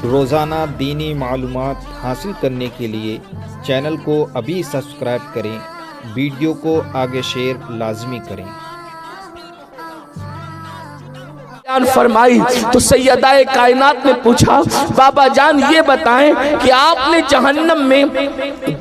روزانہ دینی معلومات حاصل کرنے کے لیے چینل کو ابھی سبسکرائب کریں، ویڈیو کو آگے شیئر لازمی کریں۔ فرمائی تو سیدہ کائنات نے پوچھا بابا جان یہ بتائیں کہ آپ نے جہنم میں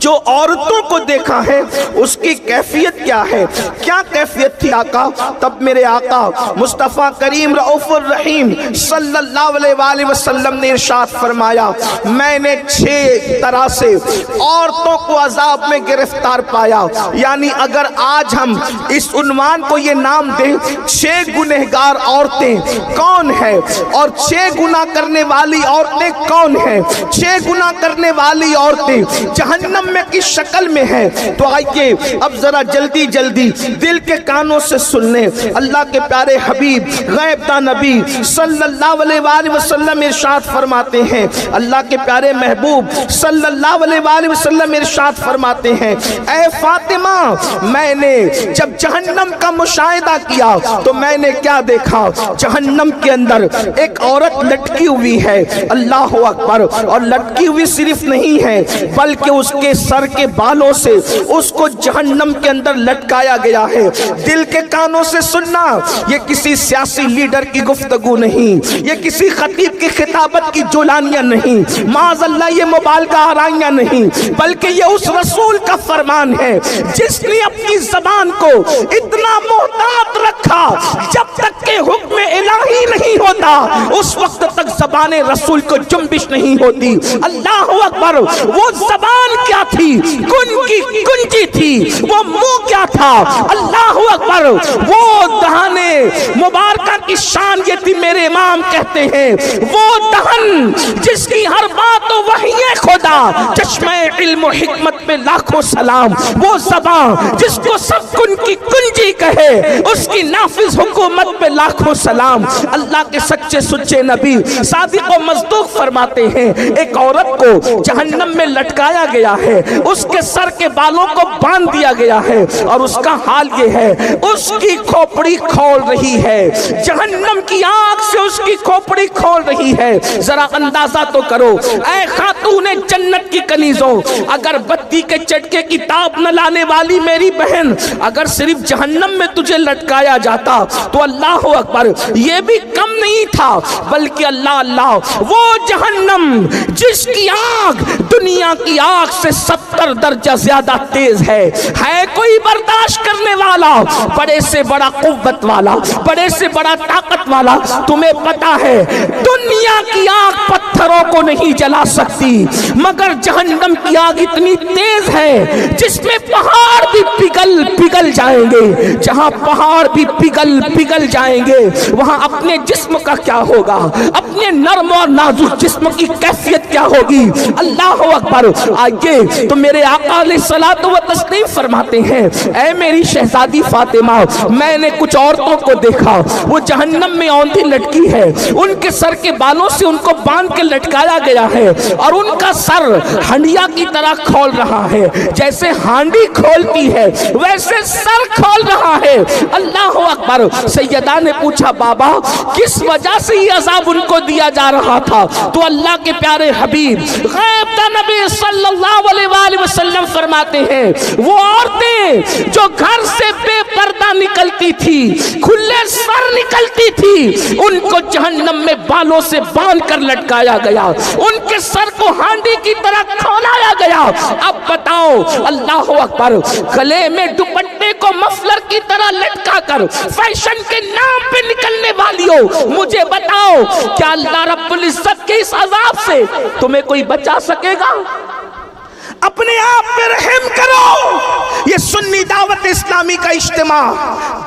جو عورتوں کو دیکھا ہے اس کی کیفیت کیا ہے، کیا کیفیت تھی آقا؟ تب میرے آقا مصطفیٰ کریم رؤوف الرحیم صلی اللہ علیہ وآلہ وسلم نے ارشاد فرمایا میں نے 6 طرح سے عورتوں کو عذاب میں گرفتار پایا۔ یعنی اگر آج ہم اس عنوان کو یہ نام دیں 6 گنہگار عورتیں کون ہے اور 6 گناہ کرنے والی عورتیں کون ہیں، 6 گناہ کرنے والی عورتیں جہنم میں کس شکل میں ہیں، تو آئیے اب ذرا جلدی جلدی دل کے کانوں سے سن لیں۔ اللہ کے پیارے حبیب غیب داں نبی صلی اللہ علیہ وآلہ وسلم ارشاد فرماتے ہیں، اللہ کے پیارے محبوب صلی اللہ علیہ وآلہ وسلم ارشاد فرماتے ہیں اے فاطمہ میں نے جب جہنم کا مشاہدہ کیا تو میں نے کیا دیکھا، جہنم کے اندر ایک عورت لٹکی ہوئی ہے، اللہ اکبر، اور لٹکی ہوئی صرف نہیں ہے بلکہ اس کے سر کے بالوں سے اس کو جہنم کے اندر لٹکایا گیا ہے۔ دل کے کانوں سے سننا، یہ کسی سیاسی لیڈر کی گفتگو نہیں، یہ کسی خطیب کی خطابت کی جولانیاں نہیں، معاذ اللہ یہ مبالغہ آرائیاں نہیں، بلکہ یہ اس رسول کا فرمان ہے جس نے اپنی زبان کو اتنا محتاط رکھا جب تک کہ حکم الہی نہیں ہوتا اس وقت تک زبان رسول کو جنبش نہیں ہوتی۔ اللہ اکبر، وہ زبان کیا تھی؟ کنجی تھی۔ وہ منہ کیا تھا؟ اللہ اکبر، وہ دہانے مبارکہ کی شان یہ تھی، میرے امام کہتے ہیں وہ دہن جس کی ہر بات وحی خدا، چشمہ علم و حکمت پہ لاکھوں سلام، وہ زبان جس کو سب کنجی کہے اس کی نافذ حکومت پہ لاکھوں سلام۔ اللہ کے سچے سچے نبی صادق و مصدوق فرماتے ہیں ایک عورت کو جہنم میں لٹکایا گیا ہے، اس کے سر کے بالوں کو باندھ دیا گیا ہے اور اس کا حال یہ ہے اس کی کھوپڑی کھول رہی ہے، جہنم کی آگ سے اس کی کھوپڑی کھول رہی ہے۔ ذرا اندازہ تو کرو اے خاتون جنت کی کنیزوں، اگر بتی کے چٹکے کی تاب نہ لانے والی میری بہن اگر صرف جہنم میں تجھے لٹکایا جاتا تو اللہ اکبر یہ بھی کم نہیں تھا، بلکہ اللہ وہ جہنم جس کی آگ دنیا کی آگ سے 70 درجہ زیادہ تیز ہے کوئی برداشت کرنے والا، بڑے سے بڑا قوت والا، بڑے سے بڑا طاقت والا؟ تمہیں پتا ہے دنیا کی آگ پتھروں کو نہیں جلا سکتی مگر جہنم کی آگ اتنی تیز ہے جس میں پہاڑ بھی پگھل جائیں گے، جہاں پہاڑ بھی پگھل جائیں گے وہاں اپنے جسم کا کیا ہوگا، اپنے نرم اور نازک جسم کی کیفیت کیا ہوگی؟ اللہ اکبر۔ آئیے تو میرے آقا علیہ الصلوۃ والتسلیم فرماتے ہیں اے میری شہزادی فاطمہ میں نے کچھ عورتوں کو دیکھا وہ جہنم میں اوندھی لٹکی ہے، ان کے سر کے بالوں سے ان کو باندھ کے لٹکایا گیا ہے اور ان کا سر ہنڈیا کی طرح کھول رہا ہے، جیسے ہانڈی کھولتی ہے ویسے سر کھول رہا ہے۔ اللہ اکبر۔ سیدہ نے پوچھا بابا کس وجہ سے یہ عذاب ان کو دیا جا رہا تھا؟ تو اللہ کے پیارے حبیب غیب داں نبی صلی اللہ علیہ وآلہ وسلم فرماتے ہیں وہ عورتیں جو گھر سے بے پردہ نکلتی تھی، کھلے سر نکلتی تھی، ان کو جہنم میں بالوں سے باندھ کر لٹکایا گیا، ان کے سر کو ہانڈی کی طرح کھولایا گیا۔ اب بتاؤ اللہ اکبر، گلے میں دوپٹے کو مفلر کی طرح لٹکا کر فیشن کے نام پہ نکلنے والیوں مجھے بتاؤ کیا اللہ رب العزت کے اس عذاب سے تمہیں کوئی بچا سکے گا؟ اپنے آپ پہ رحم کرو۔ یہ سنی دعوت اسلامی کا اجتماع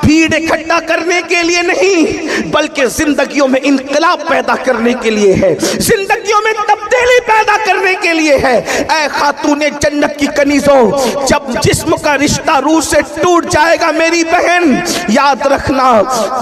بھیڑ اکٹھا کرنے کے لیے نہیں بلکہ زندگیوں میں انقلاب پیدا کرنے کے لیے ہے، زندگیوں میں تبدیلی پیدا پیدا کرنے کے لیے ہے۔ اے خاتون جنت کی کنیزوں، جب جسم کا رشتہ روح سے ٹوٹ جائے گا میری بہن، یاد رکھنا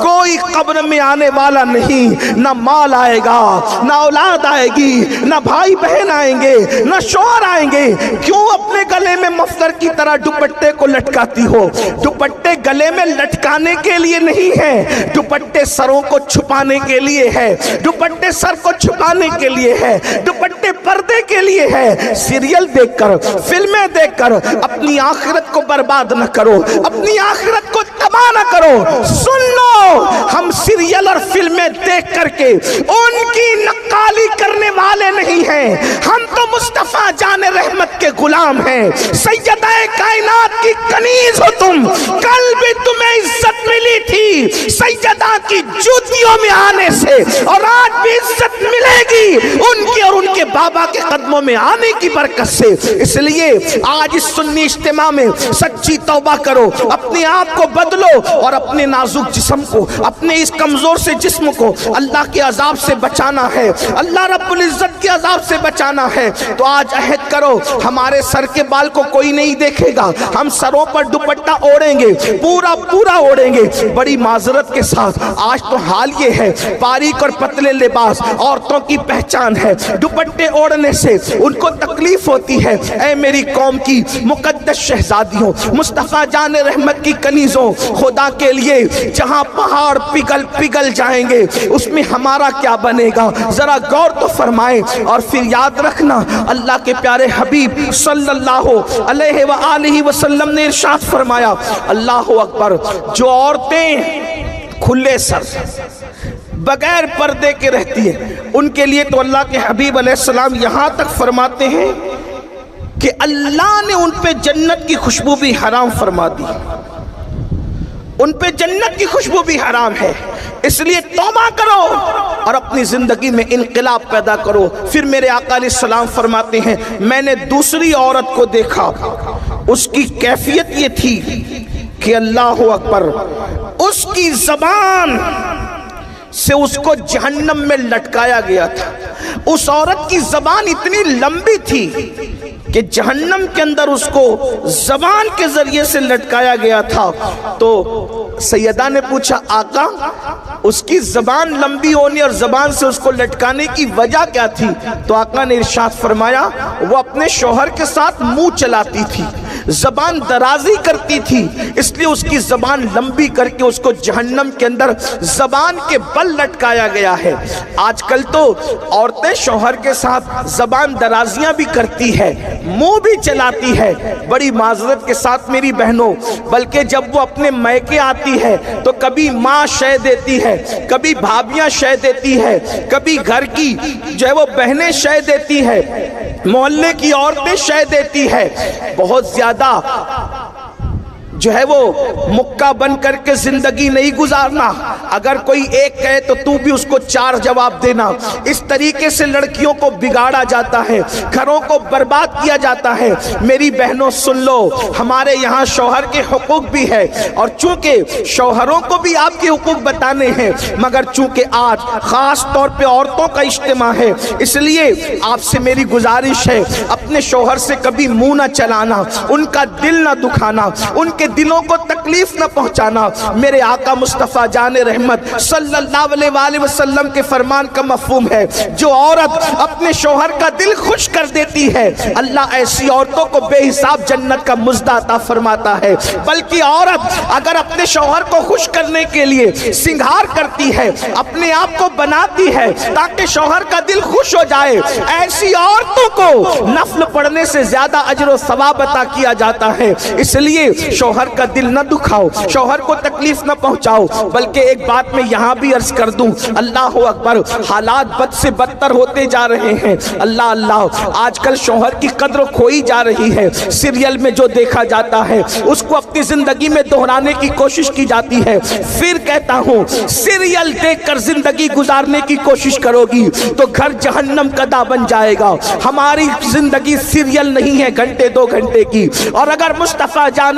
کوئی قبر میں آنے والا نہیں، نہ مال آئے گا، نہ اولاد آئے گی، نہ بھائی بہن آئیں گے، نہ شوہر آئیں گے۔ کیوں اپنے گلے میں مفلر کی طرح دوپٹے کو لٹکاتی ہو؟ دوپٹے گلے میں لٹکانے کے لیے نہیں ہے، دوپٹے سروں کو چھپانے کے لیے ہے، دوپٹے سر کو چھپانے کے لیے ہے، دوپٹے پردے کے لیے ہے۔ سیریل دیکھ کر، فلمیں دیکھ کر اپنی آخرت کو برباد نہ کرو، اپنی آخرت کو تباہ نہ کرو۔ سن لو، ہم سیریل اور فلمیں دیکھ کر کے ان کی نقالی کرنے والے نہیں ہیں، ہم تو مصطفیٰ جان رحمت کے غلام ہیں۔ سیدہ کائنات کی کنیز ہو تم، کل بھی تمہیں عزت ملی تھی سیدہ کی جوتیوں میں آنے سے، اور آج بھی عزت ملے گی ان کی اور ان کے بابا کے قدموں میں آنے کی برکت سے۔ اس لیے آج اس سنی اجتماع میں سچی توبہ کرو، اپنے آپ کو بدلو اور اپنے نازک جسم کو، اپنے اس کمزور سے جسم کو اللہ کے عذاب سے بچانا ہے، اللہ رب العزت کے عذاب سے بچانا ہے۔ تو آج عہد کرو، ہمارے سر کے بال کو کوئی نہیں دیکھے گا، ہم سروں پر دوپٹہ اوڑھیں گے، پورا پورا اوڑھیں گے۔ بڑی معذرت کے ساتھ آج تو حال یہ ہے، باریک اور پتلے لباس عورتوں کی پہچان ہے، دوپٹے اوڑھنے سے ان کو تکلیف ہوتی ہے۔ اے میری قوم کی مقدس شہزادیوں، مصطفیٰ جان رحمت کی کنیزوں، خدا کے لیے جہاں پہاڑ پگھل پگھل جائیں گے اس میں ہمارا کیا بنے گا؟ ذرا غور تو فرمائیں۔ اور پھر یاد رکھنا، اللہ کے پیارے حبیب صلی اللہ علیہ وآلہ وسلم نے ارشاد فرمایا، اللہ اکبر، جو عورتیں کھلے سر بغیر پردے کے رہتی ہیں ان کے لیے تو اللہ کے حبیب علیہ السلام یہاں تک فرماتے ہیں کہ اللہ نے ان پہ جنت کی خوشبو بھی حرام فرما دی، ان پہ جنت کی خوشبو بھی حرام ہے۔ اس لیے توبہ کرو اور اپنی زندگی میں انقلاب پیدا کرو۔ پھر میرے آقا علیہ السلام فرماتے ہیں، میں نے دوسری عورت کو دیکھا، اس کی کیفیت یہ تھی کہ اللہ اکبر، اس کی زبان سے اس کو جہنم میں لٹکایا گیا تھا۔ اس عورت کی زبان اتنی لمبی تھی کہ جہنم کے اندر اس کو زبان کے ذریعے سے لٹکایا گیا تھا۔ تو سیدہ نے پوچھا، آقا اس کی زبان لمبی ہونے اور زبان سے اس کو لٹکانے کی وجہ کیا تھی؟ تو آقا نے ارشاد فرمایا، وہ اپنے شوہر کے ساتھ منہ چلاتی تھی، زبان درازی کرتی تھی، اس لیے اس کی زبان لمبی کر کے اس کو جہنم کے اندر زبان کے بل لٹکایا گیا ہے۔ آج کل تو عورتیں شوہر کے ساتھ زبان درازیاں بھی کرتی ہے، منہ بھی چلاتی ہے۔ بڑی معذرت کے ساتھ میری بہنوں، بلکہ جب وہ اپنے میکے آتی ہے تو کبھی ماں شے دیتی ہے، کبھی بھابیاں شے دیتی ہے، کبھی گھر کی جو ہے وہ بہنیں شے دیتی ہے، محلے کی عورتیں شے دیتی ہے۔ بہت زیادہ جو ہے وہ مکہ بن کر کے زندگی نہیں گزارنا، اگر کوئی ایک کہے تو تو بھی اس کو چار جواب دینا۔ اس طریقے سے لڑکیوں کو بگاڑا جاتا ہے، گھروں کو برباد کیا جاتا ہے۔ میری بہنوں سن لو، ہمارے یہاں شوہر کے حقوق بھی ہے، اور چونکہ شوہروں کو بھی آپ کے حقوق بتانے ہیں، مگر چونکہ آج خاص طور پہ عورتوں کا اجتماع ہے، اس لیے آپ سے میری گزارش ہے، اپنے شوہر سے کبھی منہ نہ چلانا، ان کا دل نہ دکھانا، ان کے دلوں کو تکلیف نہ پہنچانا۔ میرے آقا مصطفیٰ جان رحمت صلی اللہ علیہ وآلہ وسلم کے فرمان کا مفہوم ہے، جو عورت اپنے شوہر کا دل خوش کر دیتی ہے، اللہ ایسی عورتوں کو بے حساب جنت کا مزدہ عطا فرماتا ہے۔ بلکہ عورت اگر اپنے شوہر کو خوش کرنے کے لیے سنگھار کرتی ہے، اپنے آپ کو بناتی ہے تاکہ شوہر کا دل خوش ہو جائے، ایسی عورتوں کو نفل پڑھنے سے زیادہ اجر و ثواب عطا کیا جاتا ہے۔ اس لیے شوہر کا دل نہ دکھاؤ، شوہر کو تکلیف نہ پہنچاؤ۔ بلکہ ایک بات میں یہاں بھی عرض کر دوں، اللہ اکبر، حالات بد سے بدتر ہوتے جا رہے ہیں۔ اللہ اللہ، آج کل شوہر کی قدر کھوئی جا رہی ہے۔ سیریل میں جو دیکھا جاتا ہے اس کو اپنی زندگی میں دہرانے کی کوشش کی جاتی ہے۔ پھر کہتا ہوں، سیریل دیکھ کر زندگی گزارنے کی کوشش کرو گی تو گھر جہنم کا دا بن جائے گا۔ ہماری زندگی سیریل نہیں ہے گھنٹے دو گھنٹے کی، اور اگر مصطفیٰ جان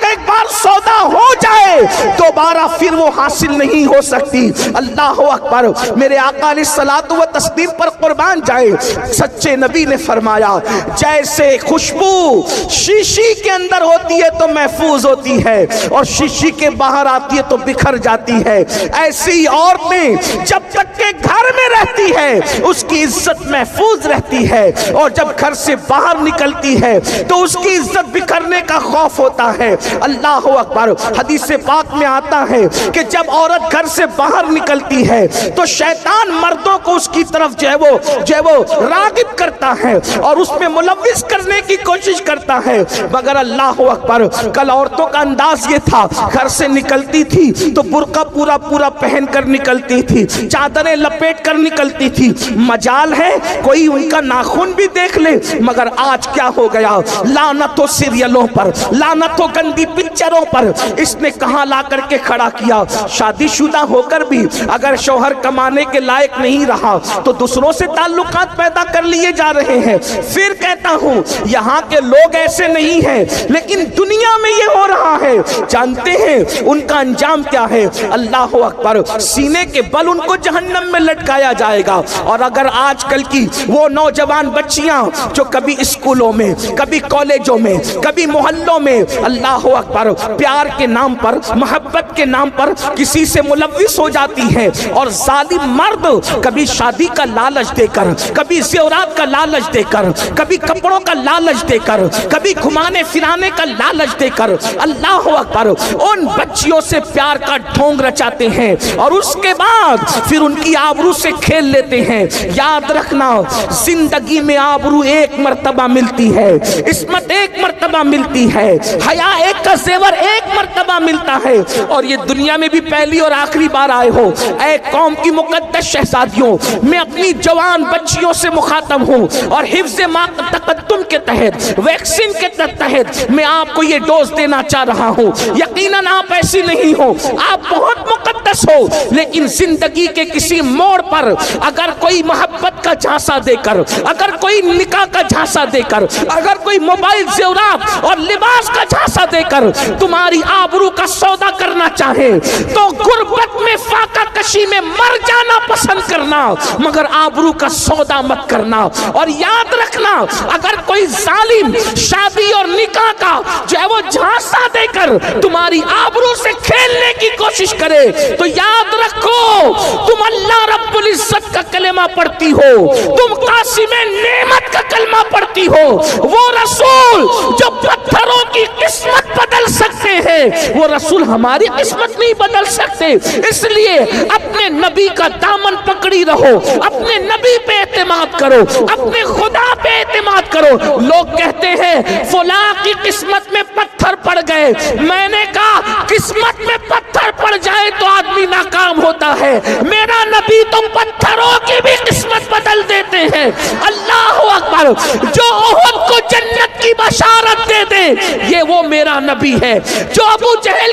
کا ایک بار سودا ہو جائے دوبارہ پھر وہ حاصل نہیں ہو سکتی۔ اللہ اکبر، میرے آقا علیہ الصلوۃ والتسلیم پر قربان جائے، سچے نبی نے فرمایا جیسے خوشبو شیشی کے اندر ہوتی ہے تو محفوظ ہوتی ہے اور شیشی کے باہر آتی ہے تو بکھر جاتی ہے، ایسی عورتیں جب تک کہ گھر میں رہتی ہے اس کی عزت محفوظ رہتی ہے، اور جب گھر سے باہر نکلتی ہے تو اس کی عزت بکھرنے کا خوف ہوتا ہے۔ اللہ اکبر، حدیث پاک میں آتا ہے کہ جب عورت گھر سے باہر نکلتی ہے تو شیطان مردوں کو اس کی طرف جو ہے وہ راغب کرتا ہے اور اس میں ملوث کرنے کی کوشش کرتا ہے، مگر اللہ اکبر کل عورتوں کا انداز یہ تھا، گھر سے نکلتی تھی تو برقع پورا پہن کر نکلتی تھی، چادریں لپیٹ کر نکلتی تھی، مجال ہے کوئی ان کا ناخن بھی دیکھ لے۔ مگر آج کیا ہو گیا، لعنت ہو سیریلوں پر، لعنت ہو گندی پکچروں پر، اس نے کہاں لا کر کے کھڑا کیا۔ شادی شدہ ہو کر بھی اگر شوہر کمانے کے لائق نہیں رہا تو دوسروں سے تعلقات پیدا کر لیے جا رہے ہیں۔ پھر کہتا ہوں یہاں کے لوگ ایسے نہیں ہیں لیکن دنیا میں یہ ہو رہا ہے، جانتے ہیں ان کا انجام کیا ہے؟ اللہ اکبر، سینے کے بل ان کو جہنم میں لٹکایا جائے گا۔ اور اگر آج کل کی وہ نوجوان بچیاں جو کبھی اسکولوں میں، کبھی کالجوں میں، کبھی محلوں میں اللہ اکبر پیار کے نام پر، محبت کے نام پر کسی سے ملوث ہو جاتی ہیں، اور ظالم مرد کبھی شادی کا لالچ دے کر، کبھی زیورات کا لالچ دے کر، کبھی کپڑوں کا لالچ دے کر، کبھی گھمانے پھرانے کا لالچ دے کر اللہ اکبر ان بچیوں سے پیار کا ڈھونگ رچاتے ہیں اور اس کے بعد پھر ان کی آبرو سے کھیل لیتے ہیں۔ یاد رکھنا، زندگی میں آبرو ایک مرتبہ ملتی ہے، عصمت ایک مرتبہ ملتی ہے، حیا ایک کا زیور ایک مرتبہ ملتا ہے، اور یہ دنیا میں بھی پہلی اور آخری بار آئے ہو۔ اے قوم کی مقدس شہزادیوں، میں اپنی جوان بچیوں سے مخاطب ہوں اور حفظ تقدم کے تحت، ویکسین کے تحت میں آپ کو یہ ڈوز دینا چاہ رہا ہوں۔ یقیناً آپ ایسی نہیں ہو، آپ بہت مقدس ہو، لیکن زندگی کے کسی موڑ پر اگر کوئی محبت کا جھانسا دے کر، اگر کوئی نکاح کا جھانسا دے کر، اگر کوئی موبائل زیورات اور لباس کا جھانسا دے کر تمہاری آبرو کا سودا کرنا چاہے تو غربت میں، فاقہ کشی میں مر جانا پسند کرنا، مگر آبرو کا سودا مت کرنا۔ اور یاد رکھنا، اگر کوئی ظالم شادی اور نکاح کا جو ہے وہ جھانسا دے کر تمہاری آبرو سے کھیلنے کی کوشش کرے تو یاد رکھو تم اللہ رب العزت کا کلمہ پڑھتی ہو، تم قاسم نعمت کا کلمہ پڑھتی ہو، وہ رسول جو پتھروں کی قسمت بدل سکتے ہیں وہ رسول ہماری قسمت نہیں بدل سکتے۔ اس لیے اپنے نبی کا دامن پکڑی رہو، اپنے نبی پہ اعتماد کرو، اپنے خدا پہ اعتماد کرو۔ لوگ کہتے ہیں فلاں کی قسمت میں پتھر پڑ گئے، میں نے کہا قسمت میں پتھر پڑ جائے تو آدمی ناکام ہوتا ہے، میرا نبی تو پتھروں کی بھی قسمت بدل دیتے ہیں۔ اللہ اکبر، جو احد کو جنت کی بشارت دے دے یہ وہ میرا نبی ہے، جو ابو جہل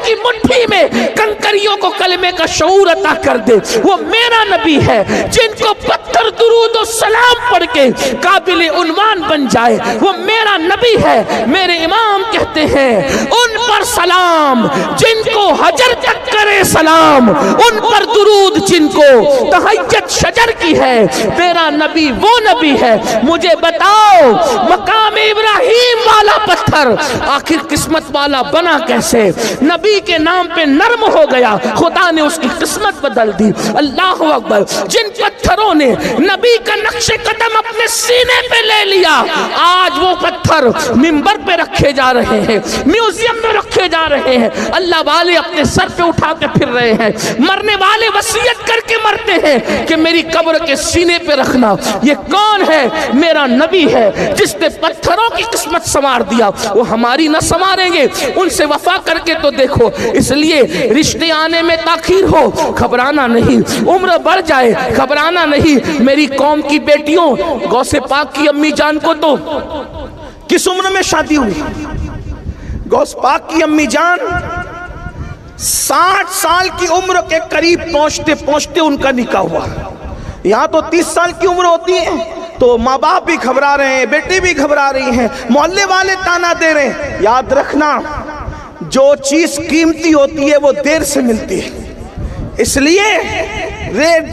کی مٹھی میں کنکریوں کو کلمے کا شعور عطا کر دے وہ میرا نبی ہے، جن کو پتھر درود و سلام پڑھ کے قابل عنوان بن جائے وہ میرا نبی ہے۔ میرے امام کہتے ہیں ان پر سلام جن کو حجر تک کرے سلام، ان پر درود جن کو تہجد شجر کی ہے، میرا نبی وہ نبی ہے۔ مجھے بتاؤ مقام ابراہیم والا پتھر آخر قسمت والا بنا کیسے؟ نبی کے نام پہ نرم ہو گیا، خدا نے اس کی قسمت بدل دی۔ اللہ اکبر، جن پتھروں نے نبی کا نقش قدم اپنے سینے پہ لے لیا آج وہ پتھر منبر پہ رکھے جا رہے ہیں، میوزیم میں رکھے جا رہے ہیں، اللہ والے اپنے سر پہ اٹھا کے پھر رہے ہیں، مرنے والے وصیت کر کے مرتے ہیں کہ میری قبر کے سینے پہ رکھنا۔ یہ کون ہے؟ میرا نبی ہے جس نے پتھروں کی قسمت سنوار دیا، وہ ہماری نہ سنواریں گے؟ ان سے وفا کر کے تو دیکھو۔ اس لیے رشتے آنے میں تاخیر ہو گھبرانا نہیں، عمر بڑھ جائے گھبرانا نہیں۔ میری قوم کی بیٹیوں، غوث پاک کی امی جان کو تو کس عمر میں شادی ہوئی؟ غوث پاک کی امی جان 60 سال کی عمر کے قریب پہنچتے پہنچتے ان کا نکاح ہوا۔ یہاں تو 30 سال کی عمر ہوتی ہے، تو ماں باپ بھی گھبرا رہے ہیں، بیٹی بھی گھبرا رہی ہیں، محلے والے تانا دے رہے ہیں۔ یاد رکھنا جو چیز قیمتی ہوتی ہے وہ دیر سے ملتی ہے، اس لیے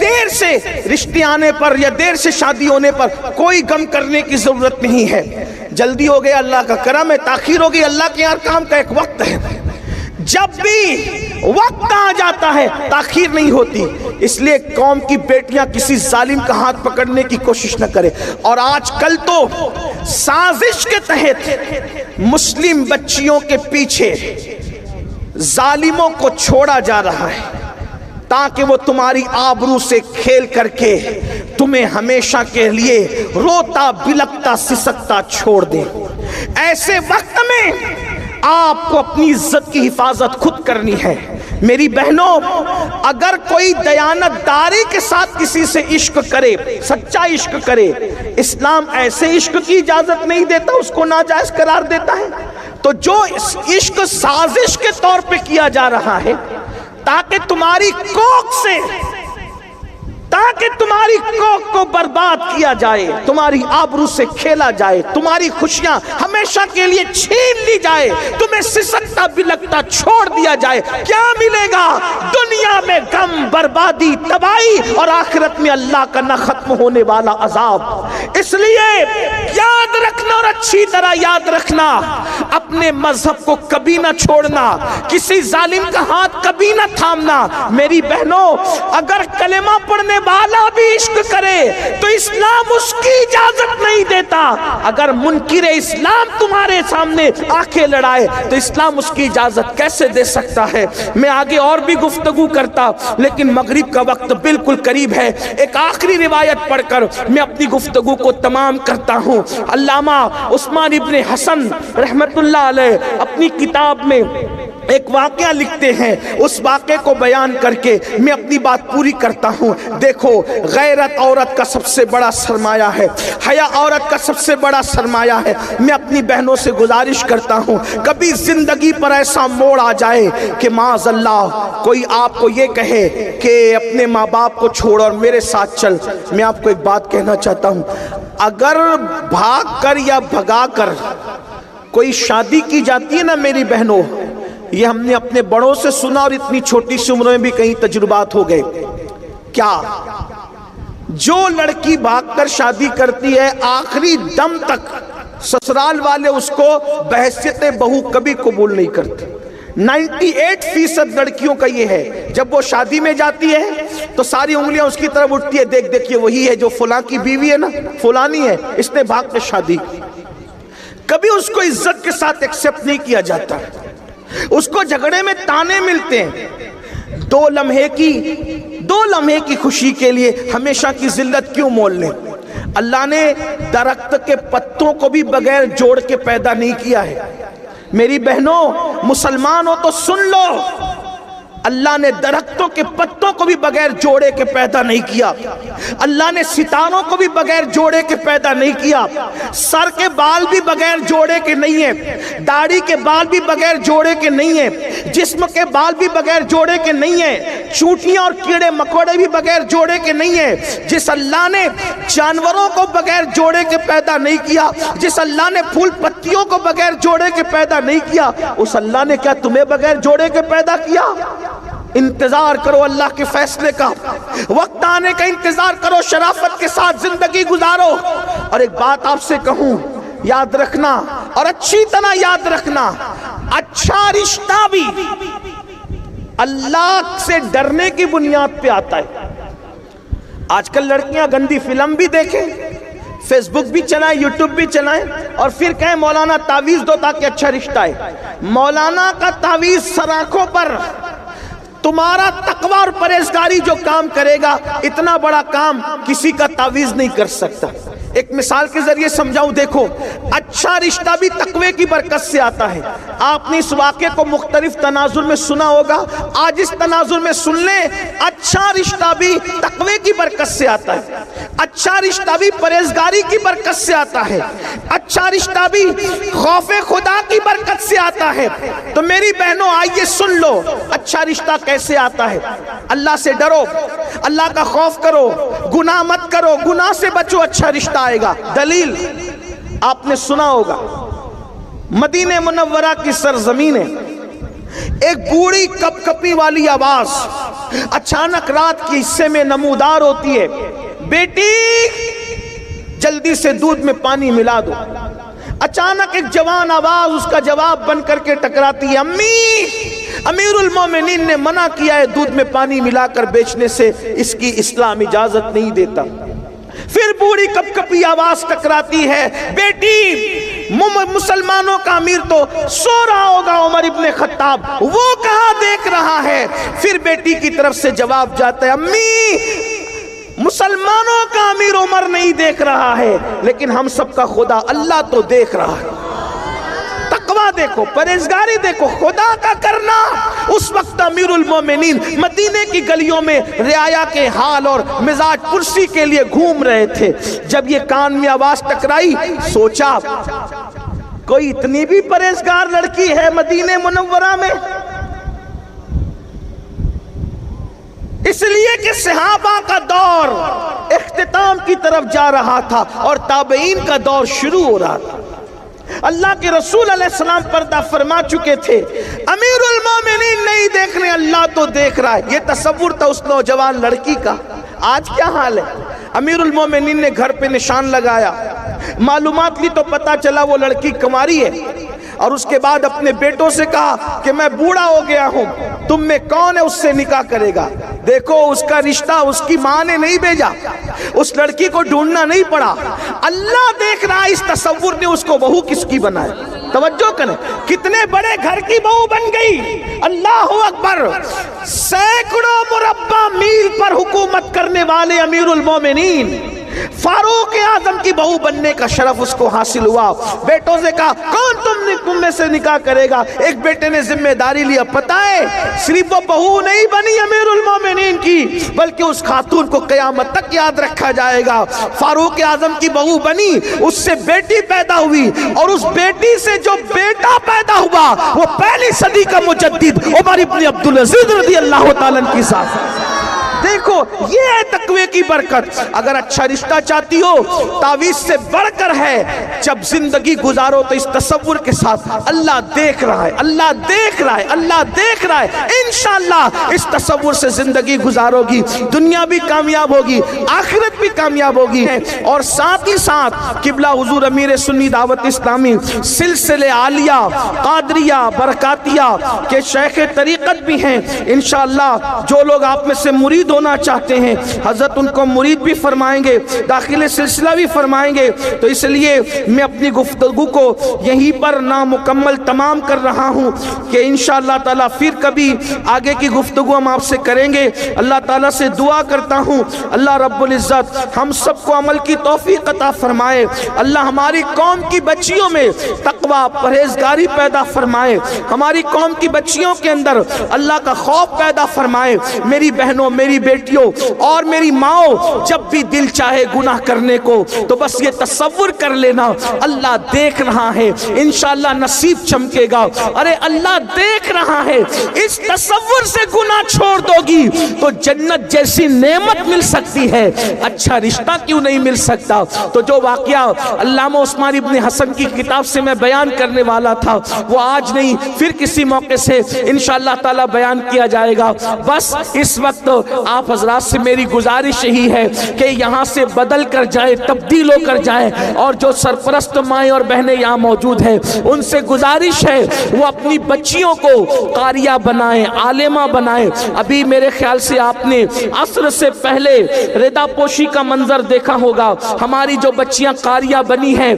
دیر سے رشتے آنے پر یا دیر سے شادی ہونے پر کوئی غم کرنے کی ضرورت نہیں ہے۔ جلدی ہو گیا اللہ کا کرم ہے، تاخیر ہوگی اللہ کے یہاں کام کا ایک وقت ہے، جب بھی وقت آ جاتا ہے تاخیر نہیں ہوتی۔ اس لیے قوم کی بیٹیاں کسی ظالم کا ہاتھ پکڑنے کی کوشش نہ کرے۔ اور آج کل تو سازش کے تحت مسلم بچیوں کے پیچھے ظالموں کو چھوڑا جا رہا ہے تاکہ وہ تمہاری آبرو سے کھیل کر کے تمہیں ہمیشہ کے لیے روتا بلکتا سسکتا چھوڑ دیں۔ ایسے وقت میں آپ کو اپنی عزت کی حفاظت خود کرنی ہے۔ میری بہنوں، اگر کوئی دیانت داری کے ساتھ کسی سے عشق کرے، سچا عشق کرے، اسلام ایسے عشق کی اجازت نہیں دیتا، اس کو ناجائز قرار دیتا ہے۔ تو جو عشق سازش کے طور پہ کیا جا رہا ہے تاکہ تمہاری کوک کو برباد کیا جائے، تمہاری آبرو سے کھیلا جائے، تمہاری خوشیاں ہمیشہ کے لیے چھین لی جائے، تمہیں سسکتا بلکتا چھوڑ دیا جائے، کیا ملے گا؟ دنیا میں غم، بربادی، تباہی، اور آخرت میں اللہ کا نہ ختم ہونے والا عذاب۔ اس لیے یاد رکھنا، اور اچھی طرح یاد رکھنا، اپنے مذہب کو کبھی نہ چھوڑنا، کسی ظالم کا ہاتھ کبھی نہ تھامنا۔ میری بہنوں، اگر کلمہ پڑھنے والا بھی عشق کرے تو اسلام اس کی اجازت نہیں دیتا۔ اگر منکر اسلام تمہارے سامنے آنکھیں لڑائے تو اسلام اس کی اجازت کیسے دے سکتا ہے؟ میں آگے اور بھی گفتگو کرتا، لیکن مغرب کا وقت بالکل قریب ہے۔ ایک آخری روایت پڑھ کر میں اپنی گفتگو کو تمام کرتا ہوں۔ علامہ عثمان ابن حسن رحمت اللہ علیہ اپنی کتاب میں ایک واقعہ لکھتے ہیں، اس واقعے کو بیان کر کے میں اپنی بات پوری کرتا ہوں۔ دیکھو، غیرت عورت کا سب سے بڑا سرمایہ ہے، حیا عورت کا سب سے بڑا سرمایہ ہے۔ میں اپنی بہنوں سے گزارش کرتا ہوں، کبھی زندگی پر ایسا موڑ آ جائے کہ معاذ اللہ کوئی آپ کو یہ کہے کہ اپنے ماں باپ کو چھوڑ اور میرے ساتھ چل، میں آپ کو ایک بات کہنا چاہتا ہوں، اگر بھاگ کر یا بھگا کر کوئی شادی کی جاتی ہے نا میری بہنوں، یہ ہم نے اپنے بڑوں سے سنا اور اتنی چھوٹی سی عمر میں بھی کئی تجربات ہو گئے۔ کیا جو لڑکی بھاگ کر شادی کرتی ہے آخری دم تک سسرال والے اس کو بحیثیت بہو کبھی قبول نہیں کرتے۔ 98% لڑکیوں کا یہ ہے، جب وہ شادی میں جاتی ہے تو ساری انگلیاں اس کی طرف اٹھتی ہے، دیکھ دیکھیے وہی ہے جو فلاں کی بیوی ہے نا، فلانی ہے، اس نے بھاگ کر شادی کی۔ کبھی اس کو عزت کے ساتھ ایکسپٹ نہیں کیا جاتا، اس کو جھگڑے میں تانے ملتے ہیں۔ دو لمحے کی خوشی کے لیے ہمیشہ کی ذلت کیوں مول لیں؟ اللہ نے درخت کے پتوں کو بھی بغیر جوڑ کے پیدا نہیں کیا ہے۔ میری بہنوں، مسلمان ہو تو سن لو، اللہ نے درختوں کے پتوں کو بھی بغیر جوڑے کے پیدا نہیں کیا، اللہ نے ستاروں کو بھی بغیر جوڑے کے پیدا نہیں کیا، سر کے بال بھی بغیر جوڑے کے نہیں ہیں، داڑھی کے بال بھی بغیر جوڑے کے نہیں ہیں، جسم کے بال بھی بغیر جوڑے کے نہیں ہیں، چونٹیاں اور کیڑے مکوڑے بھی بغیر جوڑے کے نہیں ہیں۔ جس اللہ نے جانوروں کو بغیر جوڑے کے پیدا نہیں کیا، جس اللہ نے پھول پتیوں کو بغیر جوڑے کے پیدا نہیں کیا، اس اللہ نے کیا تمہیں بغیر جوڑے کے پیدا کیا؟ انتظار کرو اللہ کے فیصلے کا، وقت آنے کا انتظار کرو، شرافت کے ساتھ زندگی گزارو۔ اور ایک بات آپ سے کہوں، یاد رکھنا اور اچھی طرح یاد رکھنا، اچھا رشتہ بھی اللہ سے ڈرنے کی بنیاد پہ آتا ہے۔ آج کل لڑکیاں گندی فلم بھی دیکھیں، فیس بک بھی چلائیں، یوٹیوب بھی چلائیں، اور پھر کہیں مولانا تعویذ دو تاکہ اچھا رشتہ ہے۔ مولانا کا تعویذ سر آنکھوں پر، تمہارا تقوی اور پرہیزگاری جو کام کرے گا، اتنا بڑا کام کسی کا تعویذ نہیں کر سکتا۔ ایک مثال کے ذریعے سمجھاؤں، دیکھو، اچھا رشتہ بھی تقوی کی برکت سے آتا ہے۔ آپ نے اس واقعے کو مختلف تناظر میں سنا ہوگا، آج اس تناظر میں سن لیں، اچھا رشتہ بھی تقوی کی برکت سے آتا ہے، اچھا رشتہ بھی پرہیزگاری کی برکت سے آتا ہے، اچھا رشتہ بھی خوف خدا کی برکت سے کیسے آتا ہے؟ تو میری بہنوں آئیے سن لو اچھا رشتہ کیسے آتا ہے۔ اللہ سے ڈرو، اللہ کا خوف کرو، گناہ مت کرو، گناہ سے بچو، اچھا رشتہ آئے گا۔ دلیل آپ نے سنا ہوگا، مدینہ منورہ کی سرزمین ہے، ایک بوڑھی کپ کپی والی آواز اچانک رات کے حصے میں نمودار ہوتی ہے، بیٹی جلدی سے دودھ میں پانی ملا دو۔ اچانک ایک جوان آواز اس کا جواب بن کر کے ٹکراتی ہے، امی امیر المومنین نے منع کیا ہے دودھ میں پانی ملا کر بیچنے سے، اس کی اسلام اجازت نہیں دیتا۔ پھر بوڑھی کپ کپی آواز ٹکراتی ہے، بیٹی مسلمانوں کا امیر تو سو رہا ہوگا عمر ابن خطاب، وہ کہاں دیکھ رہا ہے؟ پھر بیٹی کی طرف سے جواب جاتا ہے، امی مسلمانوں کا امیر عمر نہیں دیکھ رہا ہے، لیکن ہم سب کا خدا اللہ تو دیکھ رہا ہے۔ تقویٰ دیکھو، پرہیزگاری دیکھو، خدا کا کرنا۔ اس وقت امیر المومنین مدینے کی گلیوں میں رعایا کے حال اور مزاج پرسی کے لیے گھوم رہے تھے۔ جب یہ کان میں آواز ٹکرائی، سوچا کوئی اتنی بھی پرہیزگار لڑکی ہے مدینہ منورہ میں؟ اس لیے کہ صحابہ کا دور اختتام کی طرف جا رہا تھا اور تابعین کا دور شروع ہو رہا تھا۔ اللہ کے رسول علیہ السلام پردہ فرما چکے تھے، امیر المومنین نہیں دیکھ رہے، اللہ تو دیکھ رہا ہے۔ یہ تصور تھا اس نوجوان لڑکی کا۔ آج کیا حال ہے؟ امیر المومنین نے گھر پہ نشان لگایا، معلومات لی تو پتا چلا وہ لڑکی کنواری ہے، اور اس کے بعد اپنے بیٹوں سے کہا کہ میں بوڑھا ہو گیا ہوں، تم میں کون ہے اس سے نکاح کرے گا؟ دیکھو اس کا رشتہ اس کی ماں نے نہیں بھیجا، اس لڑکی کو ڈھونڈنا نہیں پڑا، اللہ دیکھ رہا۔ اس تصور نے اس کو بہو کس کی بنایا؟ توجہ کریں، کتنے بڑے گھر کی بہو بن گئی، اللہ اکبر۔ سینکڑوں مربع میل پر حکومت کرنے والے امیر المومنین فاروق اعظم کی بہو بننے کا شرف اس کو حاصل ہوا۔ بیٹوں سے کہا کون تم میں سے نکاح کرے گا؟ ایک بیٹے نے ذمہ داری لیا، پتہ ہے صرف وہ بہو نہیں بنی امیر المومنین کی، بلکہ اس خاتون کو قیامت تک یاد رکھا جائے گا۔ فاروق اعظم کی بہو بنی، اس سے بیٹی پیدا ہوئی، اور اس بیٹی سے جو بیٹا پیدا ہوا وہ پہلی صدی کا مجدد عمر ابن عبدالعزیز رضی اللہ تعالیٰ عنہ کی ذات۔ دیکھو یہ ہے تقوی کی برکت۔ اگر اچھا رشتہ چاہتی ہو، تعویذ سے بڑھ کر ہے، جب زندگی گزارو تو اس تصور کے ساتھ اللہ دیکھ رہا ہے، اللہ دیکھ رہا ہے، اللہ دیکھ رہا ہے، انشاءاللہ اس تصور سے زندگی گزارو گی، دنیا بھی کامیاب ہوگی، آخرت بھی کامیاب ہوگی۔ اور ساتھ ہی ساتھ قبلہ حضور امیر سنی دعوت اسلامی سلسلے عالیہ قادریہ برکاتیہ کے شیخ طریقت بھی ہیں۔ انشاءاللہ جو لوگ آپ میں سے مرید ہونا چاہتے ہیں، حضرت ان کو مرید بھی فرمائیں گے، داخل سلسلہ بھی فرمائیں گے۔ تو اس لیے میں اپنی گفتگو کو یہیں پر نامکمل تمام کر رہا ہوں کہ انشاءاللہ تعالیٰ پھر کبھی آگے کی گفتگو ہم آپ سے کریں گے۔ اللہ تعالیٰ سے دعا کرتا ہوں اللہ رب العزت ہم سب کو عمل کی توفیق عطا فرمائے، اللہ ہماری قوم کی بچیوں میں تقوی پرہیزگاری پیدا فرمائے، ہماری قوم کی بچیوں کے اندر اللہ کا خوف پیدا فرمائے۔ میری بہنوں، میری بیٹیوں اور میری ماؤں، جب بھی دل چاہے گناہ کرنے کو تو بس یہ تصور کر لینا اللہ دیکھ رہا ہے، انشاءاللہ نصیب چمکے گا۔ ارے اللہ دیکھ رہا ہے، اس تصور سے گناہ چھوڑ دو گی تو جنت جیسی نعمت مل سکتی ہے، اچھا رشتہ کیوں نہیں مل سکتا؟ تو جو واقعہ علامہ عثمان ابن حسن کی کتاب سے میں بیان کرنے والا تھا وہ آج نہیں پھر کسی موقع سے انشاءاللہ تعالی بیان کیا جائے گا۔ بس اس وقت آپ حضرات سے میری گزارش یہی ہے کہ یہاں سے بدل کر جائے، تبدیل ہو کر جائے، اور جو سرپرست مائیں اور بہنیں یہاں موجود ہیں ان سے گزارش ہے وہ اپنی بچیوں کو قاریہ بنائیں، عالمہ بنائیں۔ ابھی میرے خیال سے آپ نے عصر سے پہلے ردا پوشی کا منظر دیکھا ہوگا، ہماری جو بچیاں قاریہ بنی ہیں،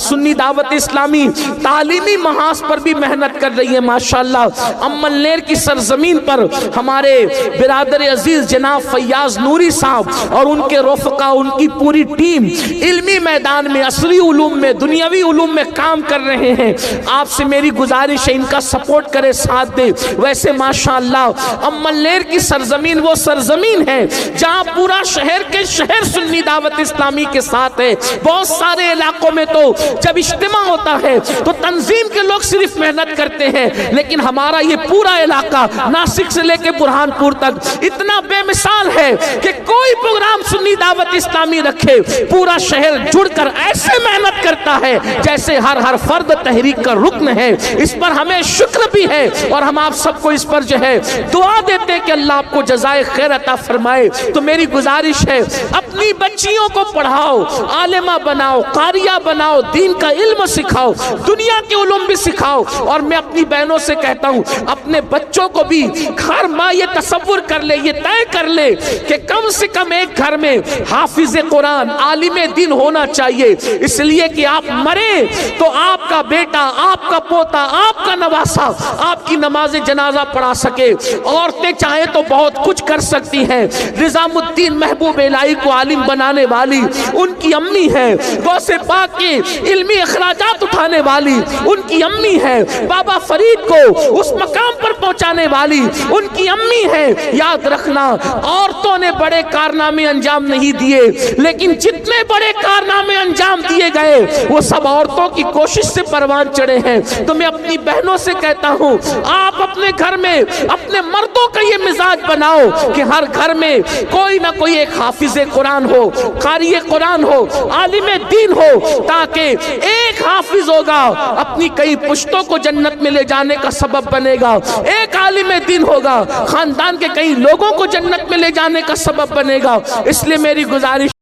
سنی دعوت اسلامی تعلیمی محاذ پر بھی محنت کر رہی ہے ماشاءاللہ۔ امن لیر کی سرزمین پر ہمارے برادر عزیز جناب فیاض نوری صاحب اور ان کے رفقا، ان کی پوری ٹیم علمی میدان میں، عصری علوم میں، دنیاوی علوم میں کام کر رہے ہیں. آپ سے میری گزارش ہے ان کا سپورٹ کرے، ساتھ دے. ویسے ماشاءاللہ املیر کی سرزمین وہ سرزمین ہے جہاں پورا شہر کے شہر سنی دعوت اسلامی کے ساتھ ہے. بہت سارے علاقوں میں تو جب اجتماع ہوتا ہے تو تنظیم کے لوگ صرف محنت کرتے ہیں، لیکن ہمارا یہ پورا علاقہ ناسک سے لے کے برہان پور تک اتنا بے مثال ہے کہ کوئی پروگرام سنی دعوت اسلامی رکھے پورا شہر جڑ کر ایسے محنت کرتا ہے جیسے ہر فرد تحریک کا رکن ہے. اس پر ہمیں شکر بھی ہے اور ہم آپ سب کو اس پر جو ہے دعا دیتے ہیں کہ اللہ آپ کو جزائے خیر عطا فرمائے. تو میری گزارش ہے اپنی بچیوں کو پڑھاؤ، عالمہ بناؤ، قاریہ بناؤ، دین کا علم سکھاؤ، دنیا کے علوم بھی سکھاؤ. اور میں اپنی بہنوں سے کہتا ہوں اپنے بچوں کو بھی ہر ماں یہ تصور کر لے، یہ طے کر لے کہ کم سے کم ایک گھر میں حافظ قرآن، عالم دین ہونا چاہیے. اس لیے کہ آپ مرے تو آپ کا بیٹا، آپ کا پوتا، آپ کا نواسا آپ کی نماز جنازہ پڑھا سکے. عورتیں چاہیں تو بہت کچھ کر سکتی ہیں. نظام الدین محبوب الہی کو عالم بنانے والی ان کی امی ہے، غوث پاک کے علمی اخراجات اٹھانے والی ان کی امی ہے، بابا فرید کو اس مقام پر پہنچانے والی ان کی امی ہے. یاد رکھنا عورتوں نے بڑے کارنامے انجام نہیں دیے، لیکن جتنے بڑے کارنامے انجام دیے گئے وہ سب عورتوں کی کوشش سے پروان چڑھے ہیں. تو میں اپنی بہنوں سے کہتا ہوں آپ اپنے گھر میں اپنے مردوں کا یہ مزاج بناؤ کہ ہر گھر میں کوئی نہ کوئی ایک حافظ قرآن ہو، قاری قرآن ہو، عالم دین ہو، تاکہ ایک حافظ ہوگا اپنی کئی پشتوں کو جنت میں لے جانے کا سبب بنے گا، ایک عالم دین ہوگا خاندان کے کئی لوگوں کو جنت میں لے جانے کا سبب بنے گا. اس لیے میری گزارش